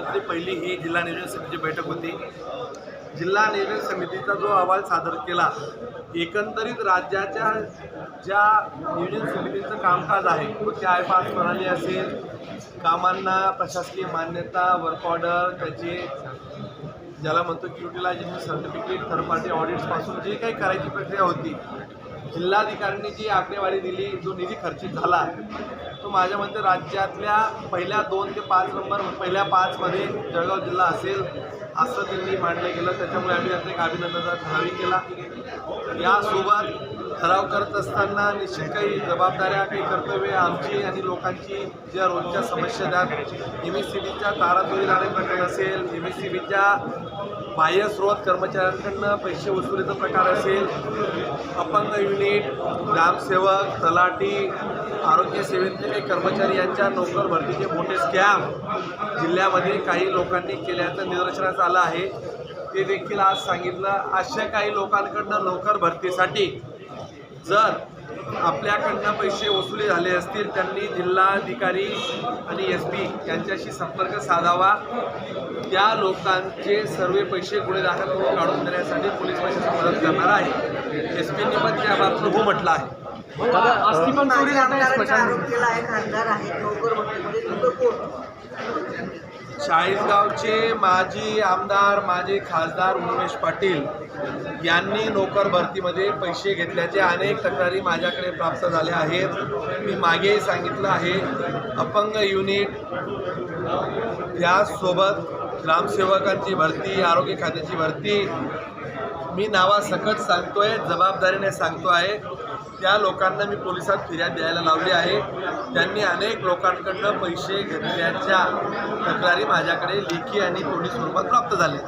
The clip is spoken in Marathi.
दिवसातली पहिली ही जिल्हा नियोजन समितीची बैठक होती। जिल्हा नियोजन समितीचा जो अहवाल सादर केला, एकंदरीत राज्याच्या ज्या नियोजन समितीचं कामकाज आहे ते आयपास प्रणाली असेल, कामांना प्रशासकीय मान्यता, वर्क ऑर्डर, त्याचे ज्याला म्हणतो की युटिलायझेशन सर्टिफिकेट, थर्ड पार्टी ऑडिट्सपासून जे काही करायची प्रक्रिया होती, जिल्हाधिकाऱ्यांनी जी आकडेवारी दिली, जो निधी खर्चित झाला तो माझ्या मते राज्यातल्या पहिल्या 2 ते 5 नंबर, पहिल्या 5 मध्ये जळगाव जिल्हा असेल असं त्यांनी मांडलं गेलं। त्याच्यामुळे आम्ही त्याचा एक अभिनंदनाचा ठराव केला। यासोबत ठराव करत असताना निश्चित काही जबाबदाऱ्या, काही कर्तव्ये आमची आणि लोकांची ज्या रोजच्या समस्या आहेत, MSCBच्या तारातुरी जाणे प्रकरण असेल, MSCBच्या बाह्य स्रोत कर्मचाऱ्यांकडनं पैसे वसुलीचा प्रकार असेल, अपंग युनिट, ग्रामसेवक, तलाठी, आरोग्य सेवेतले काही कर्मचारी यांच्या नोकर भरतीचे मोठे स्कॅम जिल्ह्यामध्ये काही लोकांनी केल्याचं निदर्शनास आलं आहे। ते देखील आज सांगितलं। अशा काही लोकांकडनं नोकर भरतीसाठी जर आपल्याकडनं पैसे वसुली झाले असतील, त्यांनी जिल्हाधिकारी आणि SP यांच्याशी संपर्क साधावा। त्या लोकांचे सर्व पैसे गुन्हे दाखल करून काढून देण्यासाठी पोलीस प्रशासन मदत करणार आहे। SPनी पण त्या बाबतीत हो म्हटलं आहे। चाळीसगावचे माजी आमदार, माजी खासदार उमेश पाटील यांनी नोकर भरतीमध्ये पैसे घेतल्याचे अनेक तक्रारी माझ्याकडे प्राप्त झाल्या आहेत। मी मागेही सांगितलं आहे, अपंग युनिट, यासोबत ग्रामसेवकांची भरती, आरोग्य खात्याची भरती मी नावासकट सांगतोय, जबाबदारीने सांगतो आहे। त्या लोकांना मी पोलिसात फिर्याद द्यायला लावली आहे। त्यांनी अनेक लोकांकडनं पैसे घेतल्याच्या तक्रारी माझ्याकडे लेखी आणि तोंडी स्वरूपात प्राप्त झाल्या।